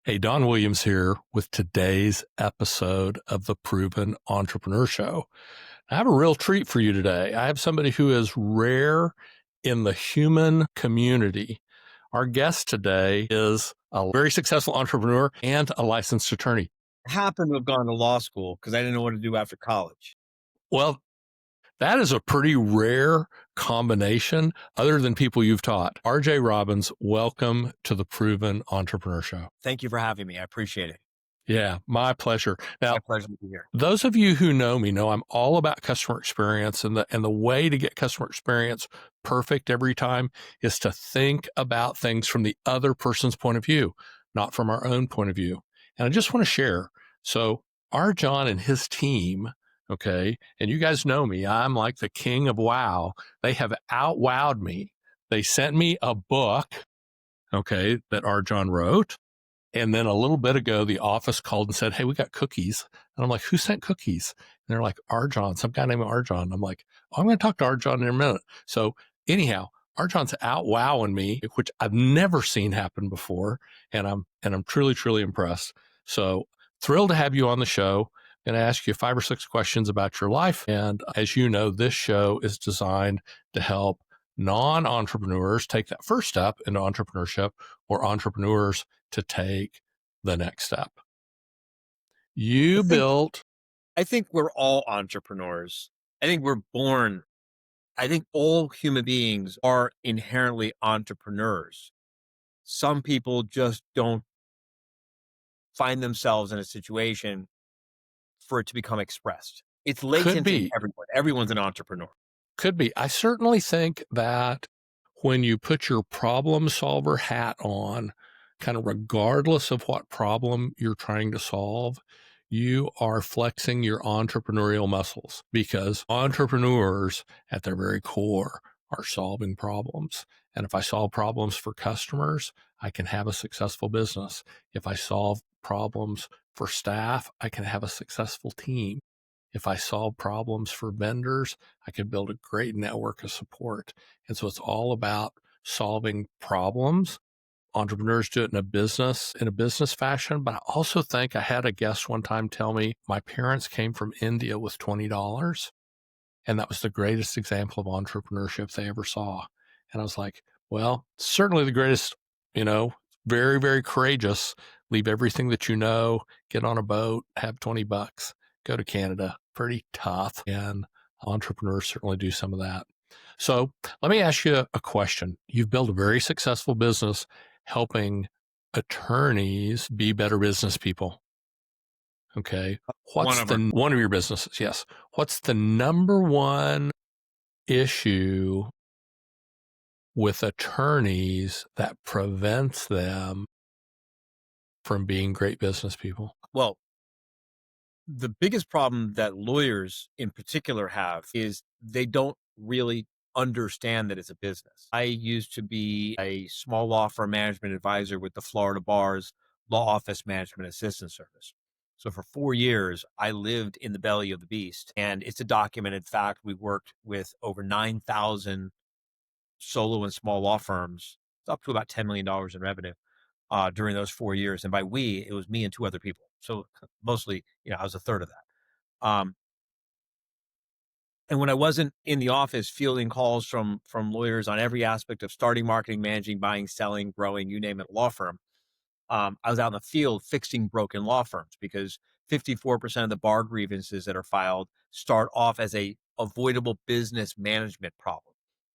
Hey, Don Williams here with today's episode of the Proven Entrepreneur Show. I have a real treat for you today. I have somebody who is rare in the human community. Our guest today is a very successful entrepreneur and a licensed attorney. I happened to have gone to law school because I didn't know what to do after college. Well, that is a pretty rare combination other than people you've taught. RJ Robins, welcome to the Proven Entrepreneur Show. Thank you for having me. I appreciate it. Yeah, my pleasure. Now, My pleasure to be here. those of you who know me know I'm all about customer experience, and the way to get customer experience perfect every time is to think about things from the other person's point of view, not from our own point of view. And I just want to share. So RJon and his team, okay, and you guys know me, I'm like the king of wow. They have out-wowed me. They sent me a book, okay, that RJon wrote. And then a little bit ago, the office called and said, hey, we got cookies. And I'm like, who sent cookies? And they're like, RJon, some guy named RJon. I'm like, oh, I'm going to talk to RJon in a minute. So anyhow, RJon's out wowing me, which I've never seen happen before. And I'm truly, truly impressed. So thrilled to have you on the show. I'm going to ask you 5 or 6 questions about your life. And as you know, this show is designed to help non-entrepreneurs take that first step into entrepreneurship, or entrepreneurs to take the next step. I think we're all entrepreneurs. I think we're born. I think all human beings are inherently entrepreneurs. Some people just don't find themselves in a situation for it to become expressed. It's latent in everyone. Everyone's an entrepreneur. Could be. I certainly think that when you put your problem solver hat on, kind of regardless of what problem you're trying to solve, you are flexing your entrepreneurial muscles, because entrepreneurs at their very core are solving problems. And if I solve problems for customers, I can have a successful business. If I solve problems for staff, I can have a successful team. If I solve problems for vendors, I can build a great network of support. And so it's all about solving problems. Entrepreneurs do it in a business fashion. But I also think I had a guest one time tell me my parents came from India with $20. And that was the greatest example of entrepreneurship they ever saw. And I was like, well, certainly the greatest, very, very courageous. Leave everything that you know, get on a boat, have $20. Go to Canada. Pretty tough. And entrepreneurs certainly do some of that. So let me ask you a question. You've built a very successful business helping attorneys be better business people. Okay. What's one of your businesses? Yes. What's the number one issue with attorneys that prevents them from being great business people? Well, the biggest problem that lawyers in particular have is they don't really understand that it's a business. I used to be a small law firm management advisor with the Florida Bar's Law Office Management Assistance Service. So for 4 years, I lived in the belly of the beast. And it's a documented fact. We worked with over 9,000 solo and small law firms, up to about $10 million in revenue during those 4 years. And by we, it was me and 2 other people. So mostly, I was a third of that. And when I wasn't in the office fielding calls from lawyers on every aspect of starting, marketing, managing, buying, selling, growing, you name it, law firm, I was out in the field fixing broken law firms, because 54% of the bar grievances that are filed start off as a avoidable business management problem.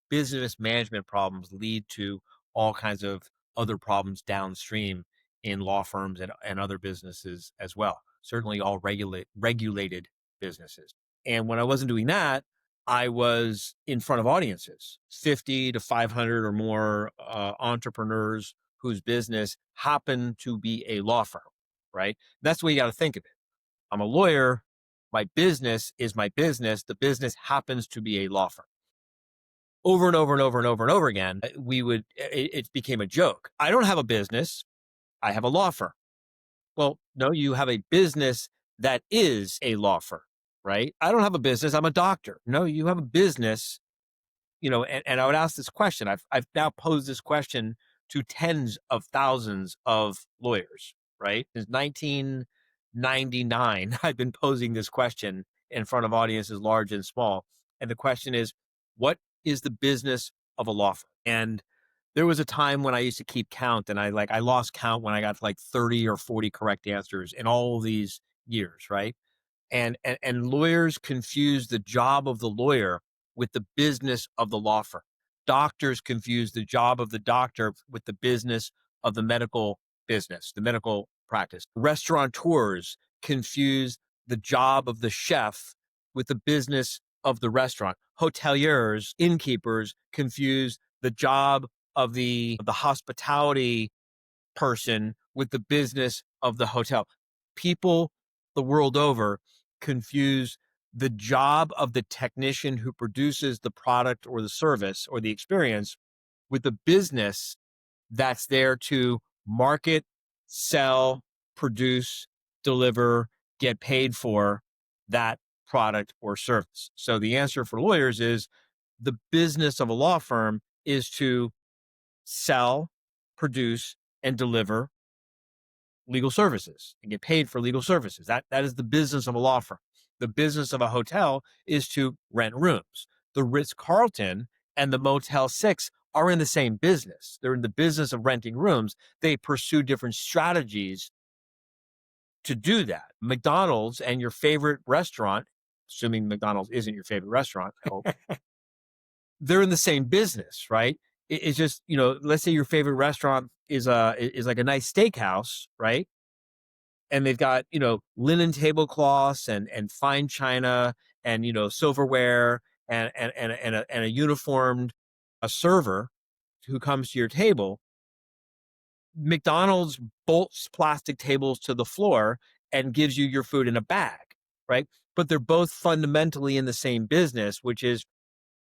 Business management problems lead to all kinds of other problems downstream in law firms and other businesses as well. Certainly all regulated businesses. And when I wasn't doing that, I was in front of audiences, 50 to 500 or more entrepreneurs whose business happened to be a law firm, right? That's the way you got to think of it. I'm a lawyer. My business is my business. The business happens to be a law firm. Over and over and over and over and over again, it became a joke. I don't have a business. I have a law firm. Well, no, you have a business that is a law firm, right? I don't have a business. I'm a doctor. No, you have a business, and I would ask this question. I've now posed this question to tens of thousands of lawyers, right? Since 1999, I've been posing this question in front of audiences large and small. And the question is, what is the business of a law firm? And there was a time when I used to keep count, and I lost count when I got to like 30 or 40 correct answers in all these years, right? And lawyers confuse the job of the lawyer with the business of the law firm. Doctors confuse the job of the doctor with the business of the medical business, the medical practice. Restaurateurs confuse the job of the chef with the business of the restaurant. Hoteliers, innkeepers confuse the job of the hospitality person with the business of the hotel. People the world over confuse the job of the technician who produces the product or the service or the experience with the business that's there to market, sell, produce, deliver, get paid for that product or service. So the answer for lawyers is the business of a law firm is to sell, produce, and deliver legal services and get paid for legal services. That is the business of a law firm. The business of a hotel is to rent rooms. The Ritz-Carlton and the Motel 6 are in the same business. They're in the business of renting rooms. They pursue different strategies to do that. McDonald's and your favorite restaurant, assuming McDonald's isn't your favorite restaurant, I hope, they're in the same business, right? It's just, let's say your favorite restaurant is like a nice steakhouse, right? And they've got, linen tablecloths and fine china and, silverware and a uniformed a server who comes to your table. McDonald's bolts plastic tables to the floor and gives you your food in a bag, right? But they're both fundamentally in the same business, which is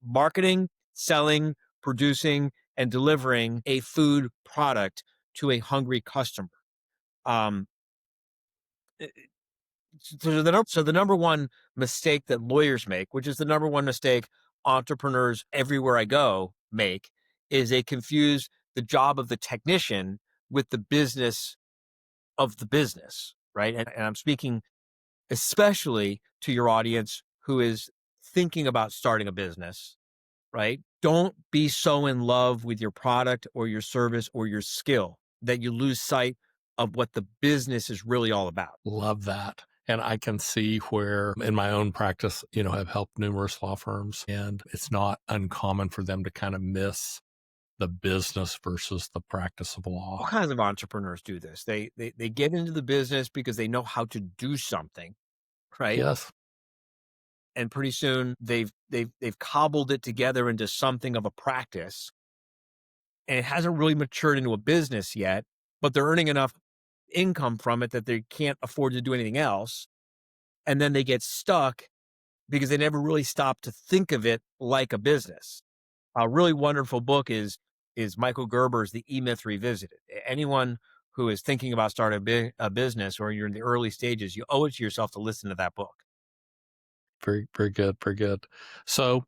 marketing, selling, producing, and delivering a food product to a hungry customer. Um, so the number one mistake that lawyers make, which is the number one mistake entrepreneurs everywhere I go make, is they confuse the job of the technician with the business of the business, right? And I'm speaking especially to your audience who is thinking about starting a business, right? Don't be so in love with your product or your service or your skill that you lose sight of what the business is really all about. Love that. And I can see where in my own practice, I've helped numerous law firms, and it's not uncommon for them to kind of miss the business versus the practice of law. All kinds of entrepreneurs do this. They get into the business because they know how to do something, right? Yes. And pretty soon they've cobbled it together into something of a practice, and it hasn't really matured into a business yet, but they're earning enough income from it that they can't afford to do anything else. And then they get stuck because they never really stop to think of it like a business. A really wonderful book is Michael Gerber's The E-Myth Revisited. Anyone who is thinking about starting a business, or you're in the early stages, you owe it to yourself to listen to that book. Very, very good. Very good. So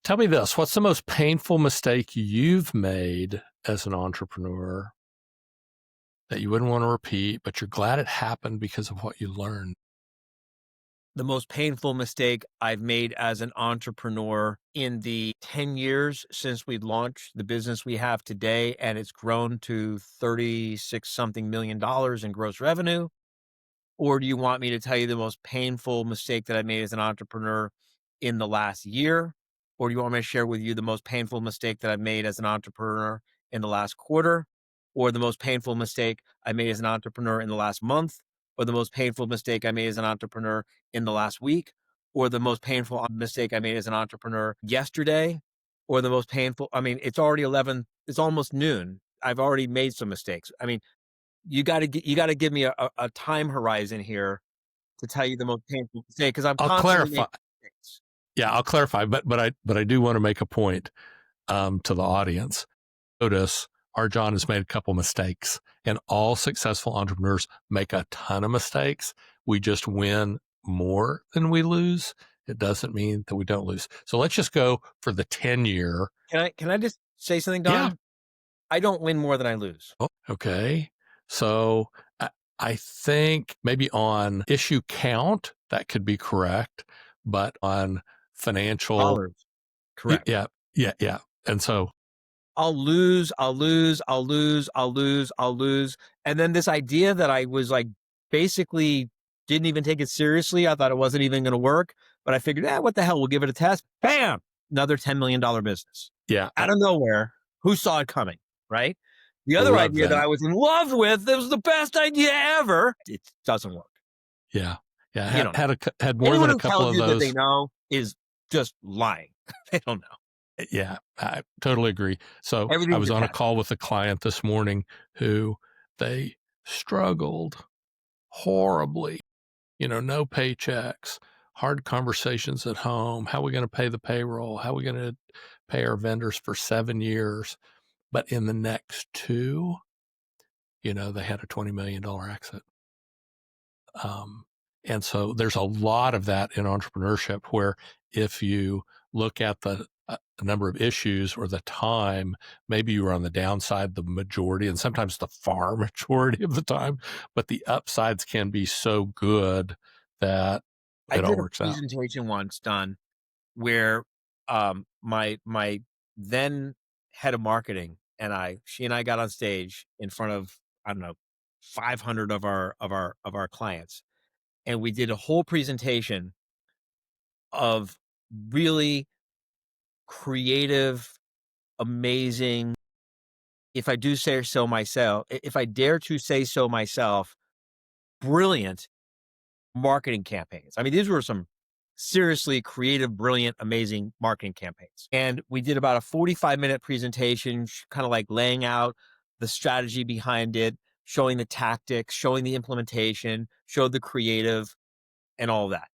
tell me this, what's the most painful mistake you've made as an entrepreneur that you wouldn't want to repeat, but you're glad it happened because of what you learned? The most painful mistake I've made as an entrepreneur in the 10 years since we launched the business we have today, and it's grown to 36 something million dollars in gross revenue? Or do you want me to tell you the most painful mistake that I made as an entrepreneur in the last year? Or do you want me to share with you the most painful mistake that I've made as an entrepreneur in the last quarter? Or the most painful mistake I made as an entrepreneur in the last month? Or the most painful mistake I made as an entrepreneur in the last week? Or the most painful mistake I made as an entrepreneur yesterday? Or the most painful, it's already 11, it's almost noon. I've already made some mistakes. You got to give me a time horizon here to tell you the most painful mistake, because I'm I'll constantly clarify. making mistakes. Yeah, I'll clarify, but I do want to make a point to the audience. Notice RJon has made a couple mistakes, and all successful entrepreneurs make a ton of mistakes. We just win more than we lose. It doesn't mean that we don't lose. So let's just go for the 10-year. Can I just say something, Don? Yeah. I don't win more than I lose. Oh, okay. So I think maybe on issue count, that could be correct, but on financial, Dollars. Correct. yeah, yeah, yeah. And so, I'll lose, I'll lose, I'll lose, I'll lose, I'll lose. And then this idea that I was like basically didn't even take it seriously. I thought it wasn't even going to work, but I figured, what the hell? We'll give it a test. Bam! Another $10 million business yeah, out of nowhere. Who saw it coming? Right. The I other love idea that that. I was in love with, that was the best idea ever. It doesn't work. Yeah, yeah. You don't know. Had more Anyone than a who couple tells of you that they those. know is just lying. They don't know. Yeah, I totally agree. So I Everything's was a on a test. call with a client this morning who they struggled horribly, no paychecks, hard conversations at home. How are we going to pay the payroll? How are we going to pay our vendors for 7 years? But in the next two, they had a $20 million exit. And so there's a lot of that in entrepreneurship where if you look at the number of issues or the time, maybe you were on the downside the majority and sometimes the far majority of the time, but the upsides can be so good that I it all did a works out. presentation once, Don, where my then head of marketing and she and I got on stage in front of, I don't know, 500 of our clients, and we did a whole presentation of really creative, amazing, if I do say so myself, if I dare to say so myself, brilliant marketing campaigns. I mean, these were some seriously creative, brilliant, amazing marketing campaigns. And we did about a 45-minute presentation, kind of like laying out the strategy behind it, showing the tactics, showing the implementation, showed the creative and all of that.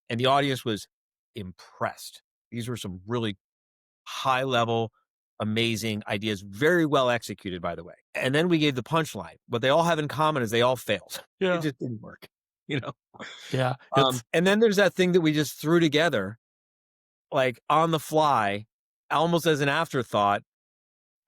And the audience was impressed. These were some really high level, amazing ideas, very well executed, by the way. And then we gave the punchline. What they all have in common is they all failed. It Yeah. just didn't work, you know? Yeah. It's, And then there's that thing that we just threw together, like on the fly, almost as an afterthought.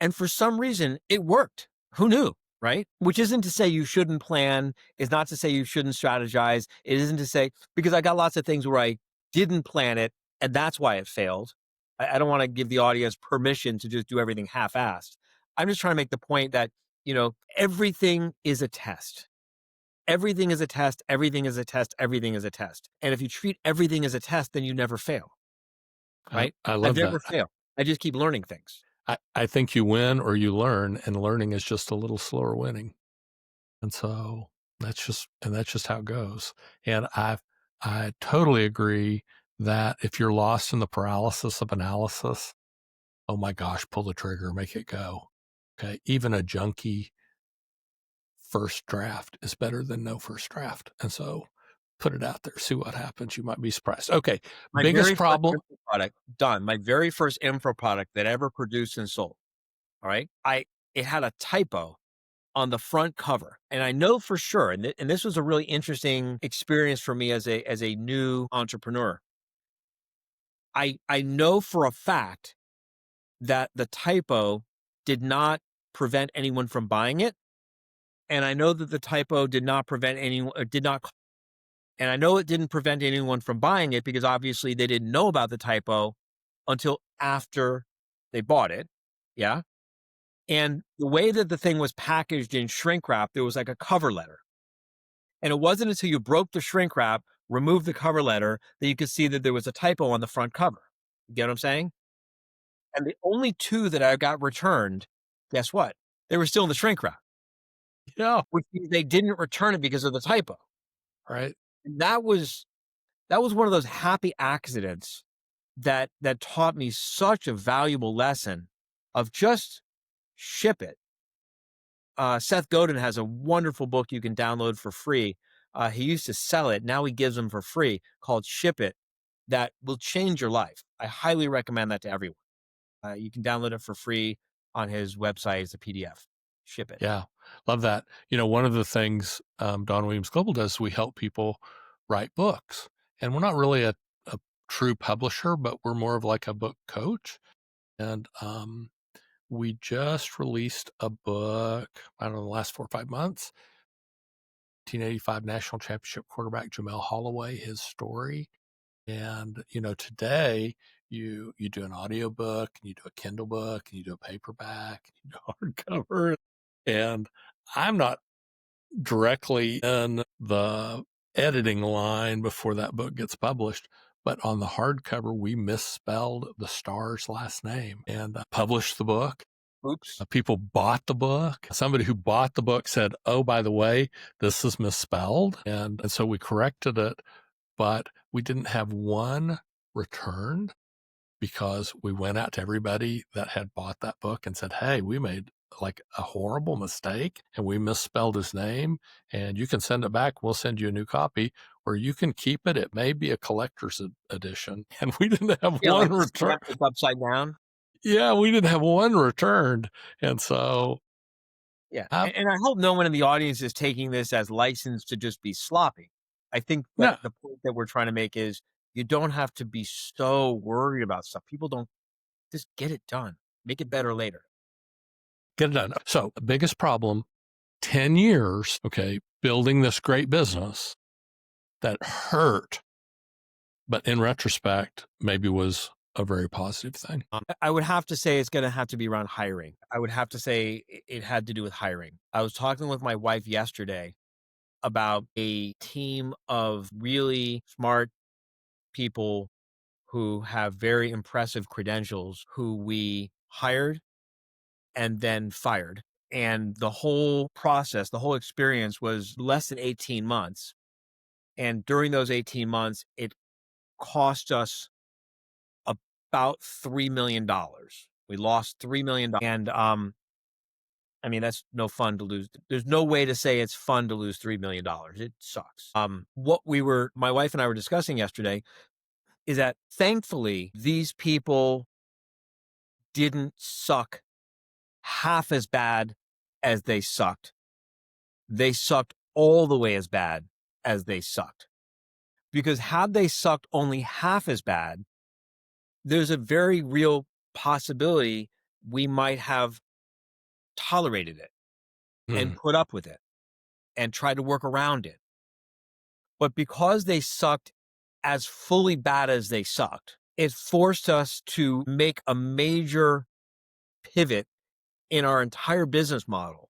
And for some reason, it worked. Who knew? Right. Which isn't to say you shouldn't plan, is not to say you shouldn't strategize. It isn't to say, because I got lots of things where I didn't plan it and that's why it failed. I don't want to give the audience permission to just do everything half assed. I'm just trying to make the point that, everything is a test. Everything is a test. Everything is a test. Everything is a test. And if you treat everything as a test, then you never fail. Right. I I've love never that. failed. I just keep learning things. I think you win or you learn, and learning is just a little slower winning. And so that's just how it goes. And I totally agree that if you're lost in the paralysis of analysis, oh my gosh, pull the trigger, make it go. Okay. Even a junky first draft is better than no first draft. And so put it out there, see what happens. You might be surprised. Okay. My Biggest very first problem. info product done, my very first info product that ever produced and sold. All right. It had a typo on the front cover. And I know for sure, and this was a really interesting experience for me as a new entrepreneur. I know for a fact that the typo did not prevent anyone from buying it. And I know that the typo did not prevent anyone, or did not, and I know it didn't prevent anyone from buying it because obviously they didn't know about the typo until after they bought it. Yeah. And the way that the thing was packaged in shrink wrap, there was like a cover letter. And it wasn't until you broke the shrink wrap, removed the cover letter, that you could see that there was a typo on the front cover. You get what I'm saying? And the only two that I got returned, guess what? They were still in the shrink wrap, Yeah. which means they didn't return it because of the typo. Right. And that was one of those happy accidents that taught me such a valuable lesson of just ship it. Seth Godin has a wonderful book you can download for free. He used to sell it. Now he gives them for free, called Ship It, that will change your life. I highly recommend that to everyone. You can download it for free on his website as a PDF. Ship It. Yeah. Love that. One of the things Don Williams Global does, we help people write books. And we're not really a true publisher, but we're more of like a book coach. And we just released a book, I don't know, the last 4 or 5 months 1985 national championship quarterback Jamel Holloway, his story. And, today you do an audiobook, and you do a Kindle book, and you do a paperback, and you do hardcover. And I'm not directly in the editing line before that book gets published, but on the hardcover, we misspelled the star's last name and published the book. Oops. People bought the book. Somebody who bought the book said, "Oh, by the way, this is misspelled." And so we corrected it, but we didn't have one returned because we went out to everybody that had bought that book and said, "Hey, we made like a horrible mistake and we misspelled his name, and you can send it back. We'll send you a new copy, or you can keep it. It may be a collector's edition." And we didn't have Yeah, one like the return. stamp is upside down. Yeah, we didn't have one returned. And so Yeah, I and I hope no one in the audience is taking this as license to just be sloppy. I think that no, the point that we're trying to make is you don't have to be so worried about stuff. People don't just get it done. Make it better later. get it done. So the biggest problem, 10 years, okay, building this great business that hurt, but in retrospect, maybe was a very positive thing. I would have to say it's going to have to be around hiring. I would have to say it had to do with hiring. I was talking with my wife yesterday about a team of really smart people who have very impressive credentials who we hired and then fired. And the whole process, the whole experience was less than 18 months. And during those 18 months, it cost us about $3 million. We lost $3 million. And I mean, that's no fun to lose. There's no way to say it's fun to lose $3 million. It sucks. My wife and I were discussing yesterday is that thankfully these people didn't suck half as bad as they sucked. They sucked all the way as bad as they sucked. Because had they sucked only half as bad, there's a very real possibility we might have tolerated it and put up with it and tried to work around it. But because they sucked as fully bad as they sucked, it forced us to make a major pivot in our entire business model,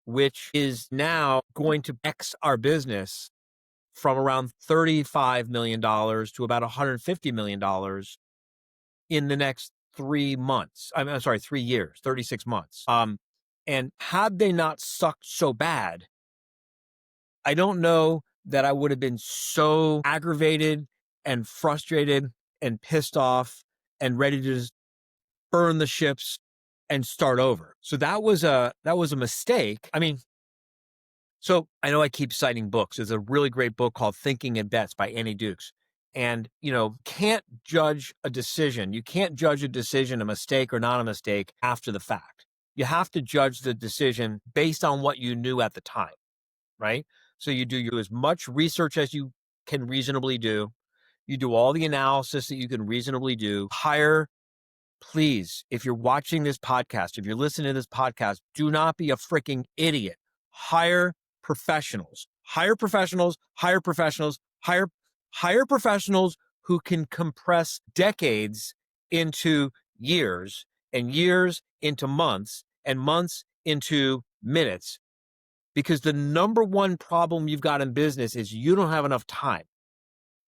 which is now going to X our business from around $35 million to about $150 million in the next 3 months. I'm sorry, 3 years, 36 months. And had they not sucked so bad, I don't know that I would have been so aggravated and frustrated and pissed off and ready to just burn the ships and start over. So that was a mistake. I mean, so I know I keep citing books. There's a really great book called Thinking in Bets by Annie Dukes. And, can't judge a decision. You can't judge a decision, a mistake or not a mistake, after the fact. You have to judge the decision based on what you knew at the time, right? So you do as much research as you can reasonably do. You do all the analysis that you can reasonably do. Please, if you're watching this podcast, if you're listening to this podcast, do not be a freaking idiot. Hire professionals. Hire professionals, hire professionals, hire professionals who can compress decades into years and years into months and months into minutes. Because the number one problem you've got in business is you don't have enough time,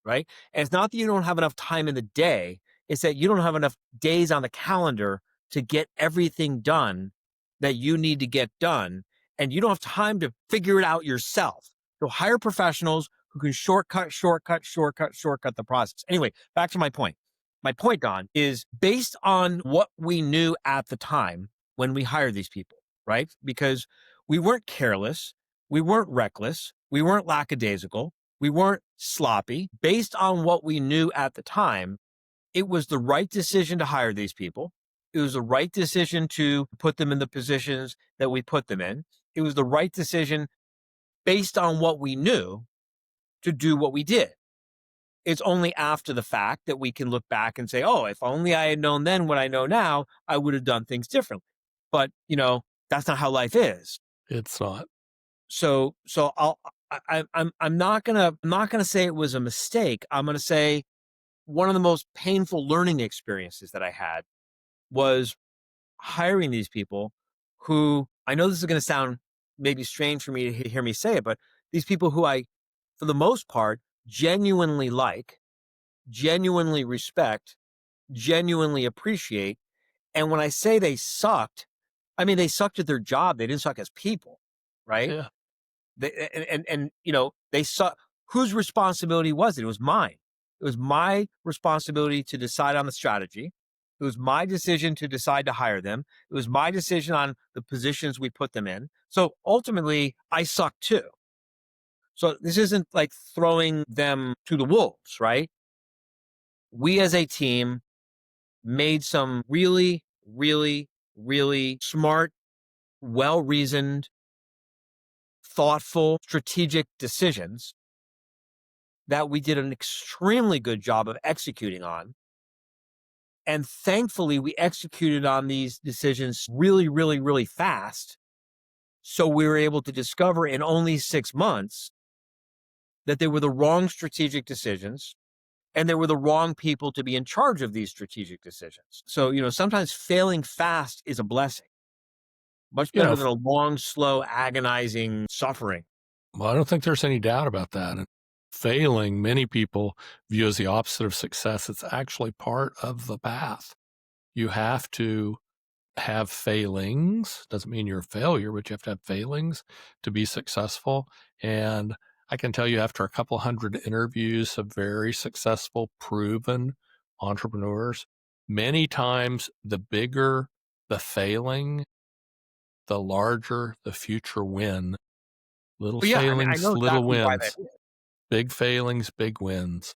right? And it's not that you don't have enough time in the day. It's that you don't have enough days on the calendar to get everything done that you need to get done. And you don't have time to figure it out yourself. So hire professionals who can shortcut the process. Anyway, back to my point. My point, Don, is based on what we knew at the time when we hired these people, right? Because we weren't careless. We weren't reckless. We weren't lackadaisical. We weren't sloppy. Based on what we knew at the time, it was the right decision to hire these people. It was the right decision to put them in the positions that we put them in. It was the right decision based on what we knew to do what we did. It's only after the fact that we can look back and say, oh, if only I had known then what I know now, I would have done things differently. But, that's not how life is. It's not. So I'm not gonna say it was a mistake. I'm gonna say one of the most painful learning experiences that I had was hiring these people who, I know this is gonna sound maybe strange for me to hear me say it, but these people who I, for the most part, genuinely like, genuinely respect, genuinely appreciate. And when I say they sucked, I mean they sucked at their job. They didn't suck as people, right? Yeah. They saw, whose responsibility was it? It was mine. It was my responsibility to decide on the strategy. It was my decision to decide to hire them. It was my decision on the positions we put them in. So ultimately, I suck too. So this isn't like throwing them to the wolves, right? We as a team made some really, really, really smart, well reasoned, thoughtful, strategic decisions that we did an extremely good job of executing on. And thankfully, we executed on these decisions really, really, really fast. So we were able to discover in only 6 months that they were the wrong strategic decisions and they were the wrong people to be in charge of these strategic decisions. So, sometimes failing fast is a blessing, much You know, better than a long, slow, agonizing suffering. well, I don't think there's any doubt about that. And failing, many people view as the opposite of success. It's actually part of the path. You have to have failings. Doesn't mean you're a failure, but you have to have failings to be successful. And I can tell you, after a couple hundred interviews of very successful, proven entrepreneurs, many times the bigger the failing, the larger the future win. Little But yeah, I mean, I failings, know little exactly why that wins. is. Big failings, big wins.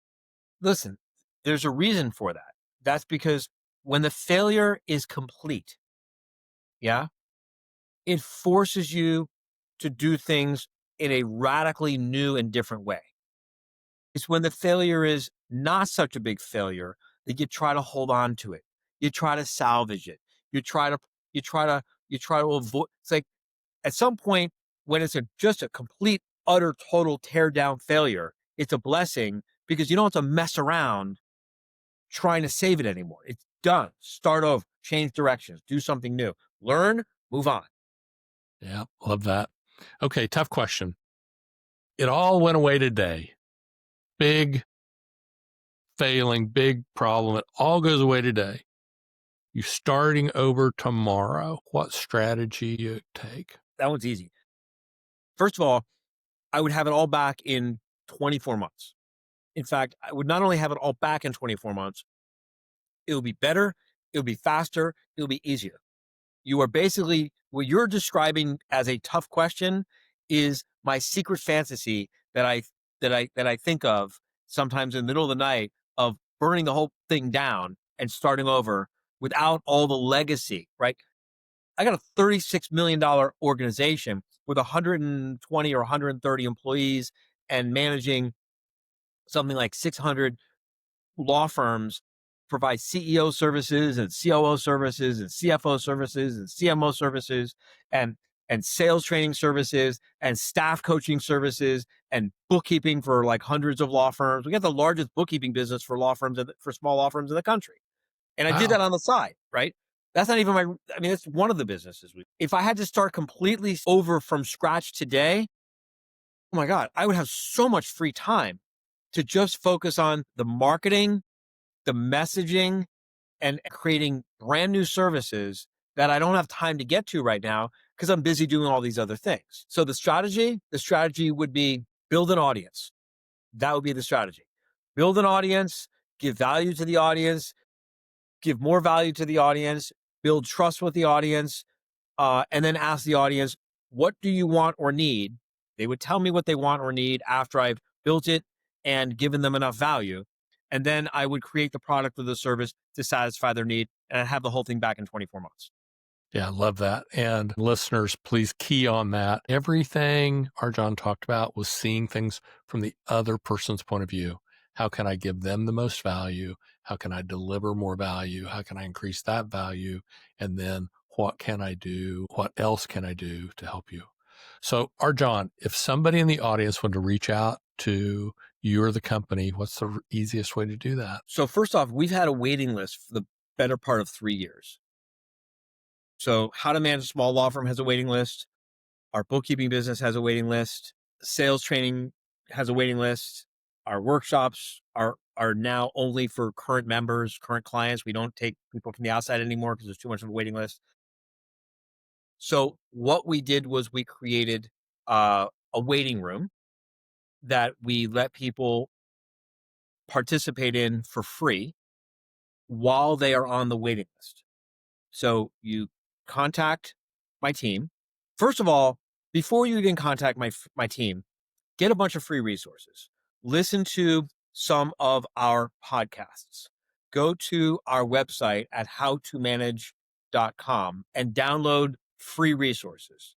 Listen, there's a reason for that. That's because when the failure is complete, yeah, it forces you to do things in a radically new and different way. It's when the failure is not such a big failure that you try to hold on to it. You try to salvage it. You try to, you try to avoid. It's like at some point when it's just a complete, utter, total tear down failure, it's a blessing because you don't have to mess around trying to save it anymore. It's done. Start over, change directions, do something new, learn, move on. Yeah, love that. Okay, tough question. It all went away today. Big failing, big problem. It all goes away today. You starting over tomorrow. What strategy you take? That one's easy. First of all, I would have it all back in 24 months. In fact, I would not only have it all back in 24 months, it will be better, it'll be faster, it'll be easier. You are basically, what you're describing as a tough question is my secret fantasy that I think of sometimes in the middle of the night, of burning the whole thing down and starting over without all the legacy, right? I got a $36 million organization with 120 or 130 employees and managing something like 600 law firms, provide CEO services and COO services and CFO services and CMO services and sales training services and staff coaching services and bookkeeping for like hundreds of law firms. We got the largest bookkeeping business for law firms, for small law firms in the country. And I did Wow. that on the side, right? That's not even I mean, that's one of the businesses. If I had to start completely over from scratch today, oh my God, I would have so much free time to just focus on the marketing, the messaging, and creating brand new services that I don't have time to get to right now because I'm busy doing all these other things. So the strategy would be build an audience. That would be the strategy. Build an audience, give value to the audience, give more value to the audience, build trust with the audience, and then ask the audience, what do you want or need? They would tell me what they want or need after I've built it and given them enough value. And then I would create the product or the service to satisfy their need and I'd have the whole thing back in 24 months. Yeah, I love that. And listeners, please key on that. Everything RJon talked about was seeing things from the other person's point of view. How can I give them the most value? How can I deliver more value? How can I increase that value? And then what can I do? What else can I do to help you? So, RJon, if somebody in the audience wanted to reach out to you or the company, what's the easiest way to do that? So first off, we've had a waiting list for the better part of 3 years. So How to Manage a Small Law Firm has a waiting list. Our bookkeeping business has a waiting list. Sales training has a waiting list. Our workshops are now only for current members, current clients. We don't take people from the outside anymore because there's too much of a waiting list. So what we did was we created a waiting room that we let people participate in for free while they are on the waiting list. So you contact my team. First of all, before you even contact my team, get a bunch of free resources. Listen to some of our podcasts. Go to our website at howtomanage.com and download free resources.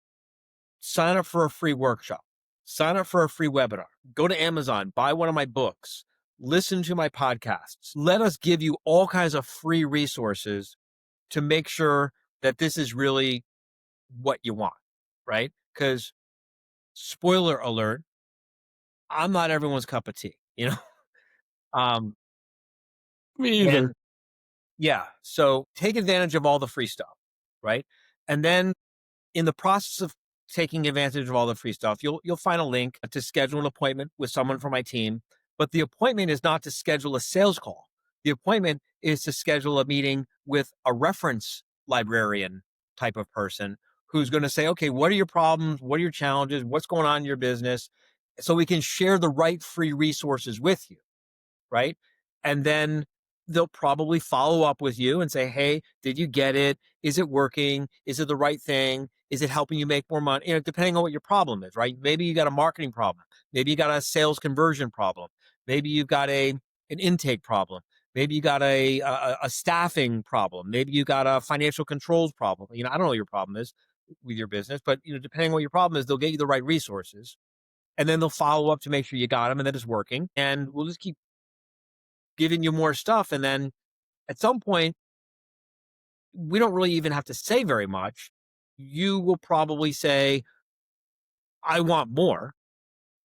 Sign up for a free workshop. Sign up for a free webinar. Go to Amazon, buy one of my books, listen to my podcasts. Let us give you all kinds of free resources to make sure that this is really what you want, right? Because spoiler alert, I'm not everyone's cup of tea, you know? Um, Me and either. yeah, so take advantage of all the free stuff, right? And then in the process of taking advantage of all the free stuff, you'll find a link to schedule an appointment with someone from my team. But the appointment is not to schedule a sales call. The appointment is to schedule a meeting with a reference librarian type of person who's going to say, okay, what are your problems? What are your challenges? What's going on in your business? So we can share the right free resources with you, right? And then they'll probably follow up with you and say, hey, did you get it? Is it working? Is it the right thing? Is it helping you make more money? You know, depending on what your problem is, right? Maybe you got a marketing problem. Maybe you got a sales conversion problem. Maybe you've got an intake problem. Maybe you got a staffing problem. Maybe you got a financial controls problem. You know, I don't know what your problem is with your business, but you know, depending on what your problem is, they'll get you the right resources, and then they'll follow up to make sure you got them and that it's working. And we'll just keep giving you more stuff. And then at some point, we don't really even have to say very much. You will probably say, I want more.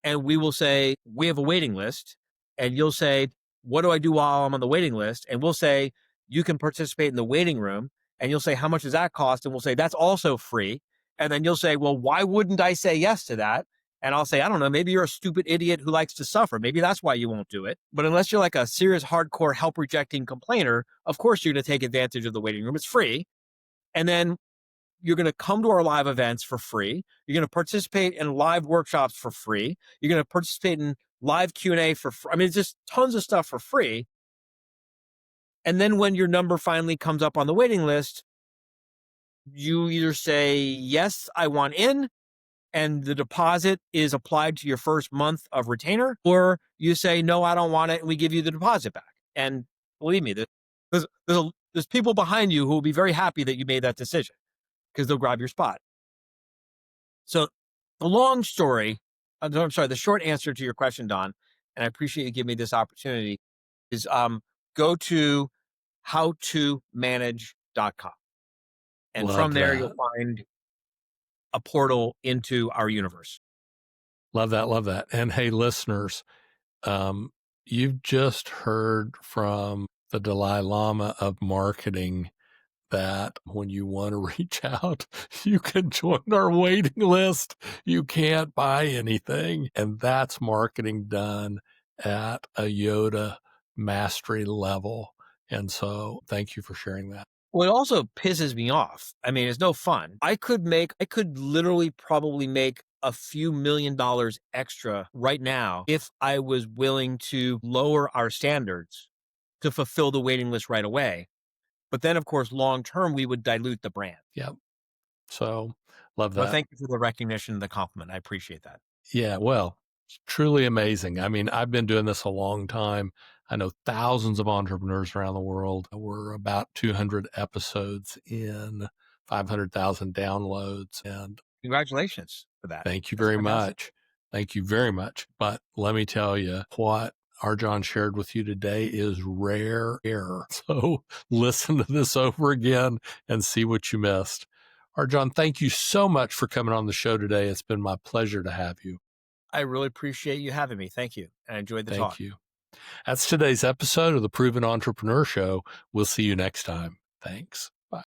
And we will say, we have a waiting list. And you'll say, what do I do while I'm on the waiting list? And we'll say, you can participate in the waiting room. And you'll say, how much does that cost? And we'll say, that's also free. And then you'll say, well, why wouldn't I say yes to that? And I'll say, I don't know, maybe you're a stupid idiot who likes to suffer. Maybe that's why you won't do it. But unless you're like a serious, hardcore, help rejecting complainer, of course you're going to take advantage of the waiting room. It's free. And then you're going to come to our live events for free. You're going to participate in live workshops for free. You're going to participate in live Q&A for free. I mean, it's just tons of stuff for free. And then when your number finally comes up on the waiting list, you either say, yes, I want in, and the deposit is applied to your first month of retainer, or you say, no, I don't want it, and we give you the deposit back. And believe me, there's people behind you who will be very happy that you made that decision because they'll grab your spot. So the short answer to your question, Don, and I appreciate you giving me this opportunity, is go to howtomanage.com. And from Love there, you'll that. find a portal into our universe. Love that. Love that. And hey, listeners, you've just heard from the Dalai Lama of marketing that when you want to reach out, you can join our waiting list. You can't buy anything. And that's marketing done at a Yoda mastery level. And so thank you for sharing that. Well, it also pisses me off. I mean, it's no fun. I could literally probably make a few $1,000,000 extra right now if I was willing to lower our standards to fulfill the waiting list right away. But then, of course, long term, we would dilute the brand. Yep. So love But that. thank you for the recognition and the compliment. I appreciate that. Yeah. Well, it's truly amazing. I mean, I've been doing this a long time. I know thousands of entrepreneurs around the world. We're about 200 episodes in, 500,000 downloads. And Congratulations for that. thank you That's very fantastic. much. Thank you very much. But let me tell you, what RJon shared with you today is rare air. So listen to this over again and see what you missed. RJon, thank you so much for coming on the show today. It's been my pleasure to have you. I really appreciate you having me. Thank you. And I enjoyed the Thank talk. you. That's today's episode of the Proven Entrepreneur Show. We'll see you next time. Thanks. Bye.